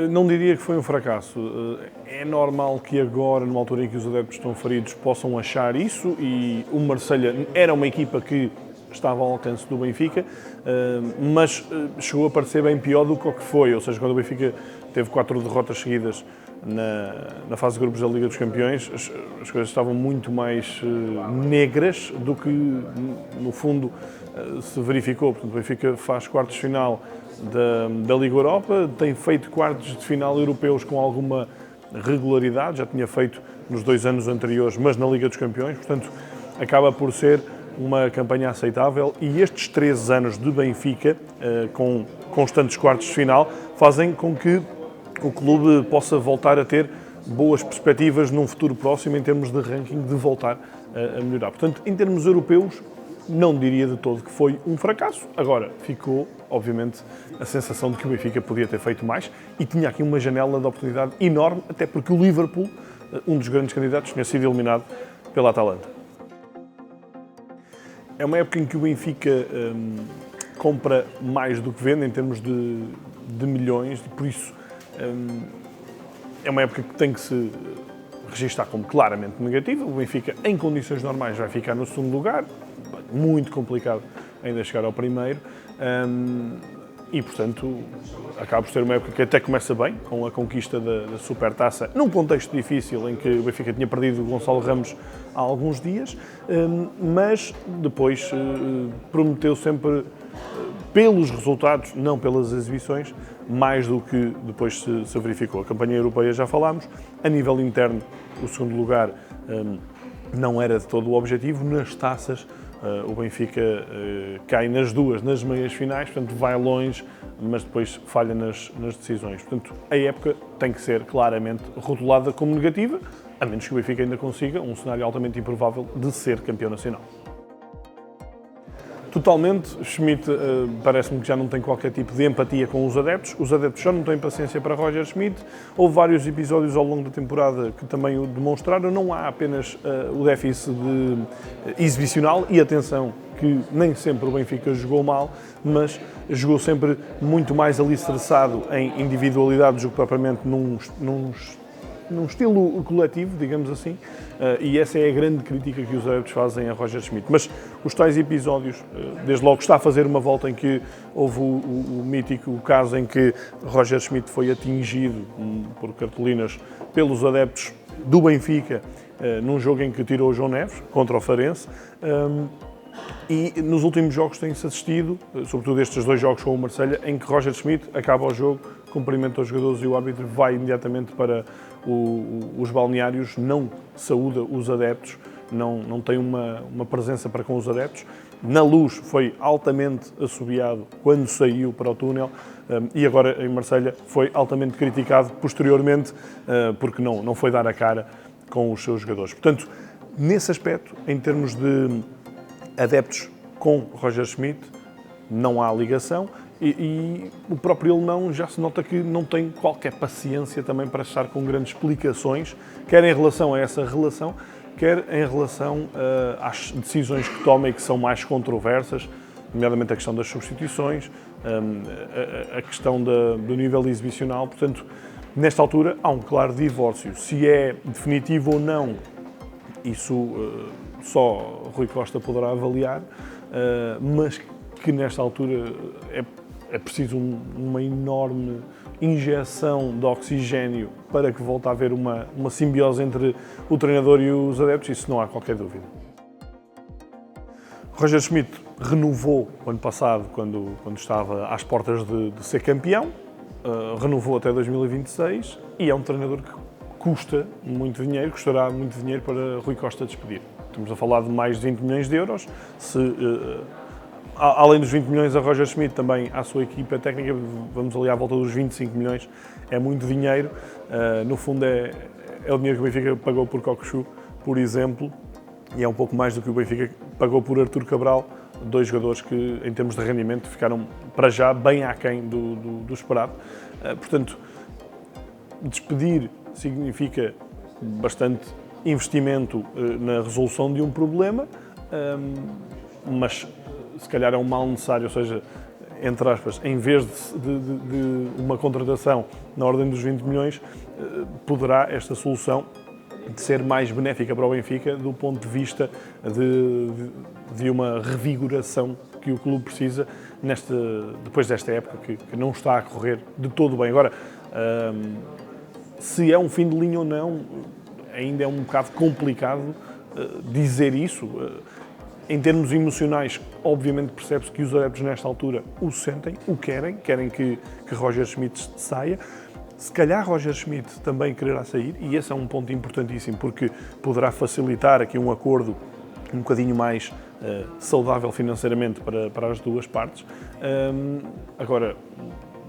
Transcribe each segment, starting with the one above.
Não diria que foi um fracasso. É normal que agora, numa altura em que os adeptos estão feridos, possam achar isso, e o Marselha era uma equipa que estava ao alcance do Benfica, mas chegou a parecer bem pior do que o que foi. Ou seja, quando o Benfica teve 4 derrotas seguidas na fase de grupos da Liga dos Campeões, as coisas estavam muito mais negras do que, no fundo, se verificou. Portanto, o Benfica faz quartos de final da Liga Europa, tem feito quartos de final europeus com alguma regularidade, já tinha feito nos 2 anos anteriores, mas na Liga dos Campeões, portanto, acaba por ser uma campanha aceitável, e estes 3 anos de Benfica, com constantes quartos de final, fazem com que o clube possa voltar a ter boas perspectivas num futuro próximo em termos de ranking, de voltar a melhorar. Portanto, em termos europeus, não diria de todo que foi um fracasso. Agora, ficou, obviamente, a sensação de que o Benfica podia ter feito mais, e tinha aqui uma janela de oportunidade enorme, até porque o Liverpool, um dos grandes candidatos, tinha sido eliminado pela Atalanta. É uma época em que o Benfica compra mais do que vende em termos de milhões, e por isso é uma época que tem que se registar como claramente negativa. O Benfica, em condições normais, vai ficar no segundo lugar, muito complicado ainda chegar ao primeiro, e, portanto, acaba por ser uma época que até começa bem, com a conquista da Supertaça, num contexto difícil em que o Benfica tinha perdido o Gonçalo Ramos há alguns dias, mas depois prometeu sempre, pelos resultados, não pelas exibições, mais do que depois se verificou. A campanha europeia já falámos, a nível interno o segundo lugar não era de todo o objetivo. Nas taças o Benfica cai nas duas, nas meias finais, portanto vai longe, mas depois falha nas decisões. Portanto, a época tem que ser claramente rotulada como negativa, a menos que o Benfica ainda consiga um cenário altamente improvável de ser campeão nacional. Totalmente, Schmidt parece-me que já não tem qualquer tipo de empatia com os adeptos já não têm paciência para Roger Schmidt. Houve vários episódios ao longo da temporada que também o demonstraram. Não há apenas o déficit exibicional, e atenção que nem sempre o Benfica jogou mal, mas jogou sempre muito mais alicerçado em individualidades do que propriamente num estilo coletivo, digamos assim, e essa é a grande crítica que os adeptos fazem a Roger Schmidt. Mas os tais episódios, desde logo está a fazer uma volta em que houve o mítico caso em que Roger Schmidt foi atingido por cartolinas pelos adeptos do Benfica, num jogo em que tirou o João Neves, contra o Farense, e nos últimos jogos tem-se assistido, sobretudo estes 2 jogos com o Marselha, em que Roger Schmidt acaba o jogo, cumprimenta os jogadores e o árbitro vai imediatamente para os balneários, não saúda os adeptos, não tem uma presença para com os adeptos. Na Luz foi altamente assobiado quando saiu para o túnel, e agora em Marselha foi altamente criticado posteriormente, porque não foi dar a cara com os seus jogadores. Portanto, nesse aspecto, em termos de adeptos com Roger Schmidt, não há ligação, e o próprio alemão já se nota que não tem qualquer paciência também para estar com grandes explicações, quer em relação a essa relação, quer em relação às decisões que toma e que são mais controversas, nomeadamente a questão das substituições, a questão do nível exibicional. Portanto, nesta altura há um claro divórcio. Se é definitivo ou não, isso só Rui Costa poderá avaliar, mas que nesta altura é preciso uma enorme injeção de oxigénio para que volte a haver uma simbiose entre o treinador e os adeptos, isso não há qualquer dúvida. Roger Schmidt renovou o ano passado, quando estava às portas de ser campeão, renovou até 2026, e é um treinador que custa muito dinheiro, custará muito dinheiro para Rui Costa despedir. Estamos a falar de mais de 20 milhões de euros. Além dos 20 milhões a Roger Schmidt, também à sua equipa técnica, vamos ali à volta dos 25 milhões, é muito dinheiro. No fundo é o dinheiro que o Benfica pagou por Cockchu, por exemplo, e é um pouco mais do que o Benfica pagou por Artur Cabral, 2 jogadores que, em termos de rendimento, ficaram para já bem aquém do esperado. Portanto, despedir significa bastante investimento na resolução de um problema, mas se calhar é um mal necessário, ou seja, entre aspas, em vez de uma contratação na ordem dos 20 milhões, poderá esta solução de ser mais benéfica para o Benfica do ponto de vista de uma revigoração que o clube precisa depois desta época que não está a correr de todo bem. Agora, se é um fim de linha ou não, ainda é um bocado complicado dizer isso. Em termos emocionais, obviamente percebe-se que os adeptos nesta altura o sentem, o querem que Roger Schmidt saia. Se calhar Roger Schmidt também quererá sair, e esse é um ponto importantíssimo, porque poderá facilitar aqui um acordo um bocadinho mais saudável financeiramente para as duas partes. Agora,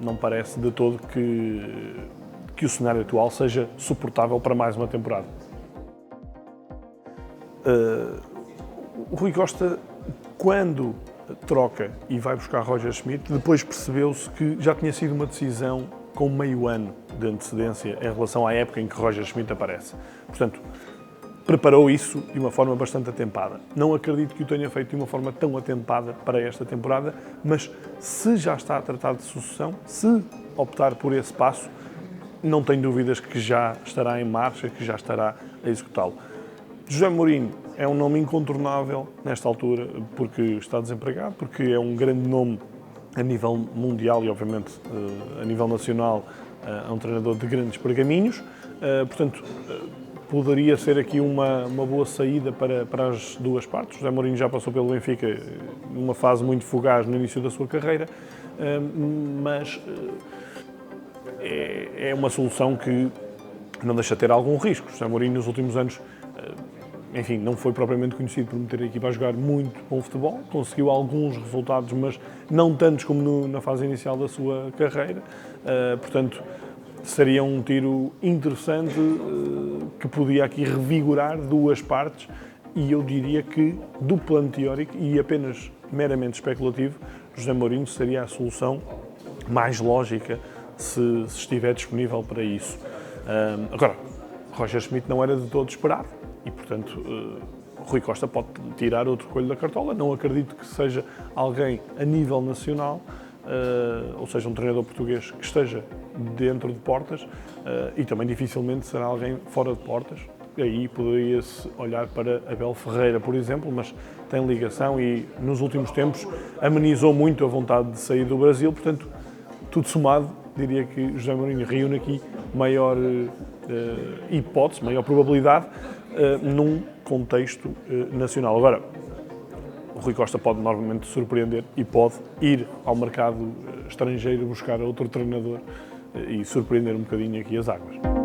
não parece de todo que o cenário atual seja suportável para mais uma temporada. O Rui Costa, quando troca e vai buscar Roger Schmidt, depois percebeu-se que já tinha sido uma decisão com meio ano de antecedência em relação à época em que Roger Schmidt aparece. Portanto, preparou isso de uma forma bastante atempada. Não acredito que o tenha feito de uma forma tão atempada para esta temporada, mas se já está a tratar de sucessão, se optar por esse passo, não tenho dúvidas que já estará em marcha, que já estará a executá-lo. José Mourinho é um nome incontornável nesta altura, porque está desempregado, porque é um grande nome a nível mundial e, obviamente, a nível nacional, é um treinador de grandes pergaminhos. Portanto, poderia ser aqui uma boa saída para as duas partes. José Mourinho já passou pelo Benfica numa fase muito fugaz no início da sua carreira, mas é uma solução que não deixa de ter algum risco. José Mourinho, nos últimos anos, enfim, não foi propriamente conhecido por meter a equipa a jogar muito bom futebol, conseguiu alguns resultados, mas não tantos como na fase inicial da sua carreira. Portanto, seria um tiro interessante que podia aqui revigorar duas partes, e eu diria que, do plano teórico e apenas meramente especulativo, José Mourinho seria a solução mais lógica se estiver disponível para isso. Agora, Roger Schmidt não era de todo esperado e, portanto, Rui Costa pode tirar outro coelho da cartola. Não acredito que seja alguém a nível nacional, ou seja, um treinador português que esteja dentro de portas, e também dificilmente será alguém fora de portas. Aí poderia-se olhar para Abel Ferreira, por exemplo, mas tem ligação e nos últimos tempos amenizou muito a vontade de sair do Brasil. Portanto, tudo somado, diria que José Mourinho reúne aqui maior hipótese, maior probabilidade num contexto nacional. Agora, o Rui Costa pode novamente surpreender e pode ir ao mercado estrangeiro buscar outro treinador e surpreender um bocadinho aqui as águas.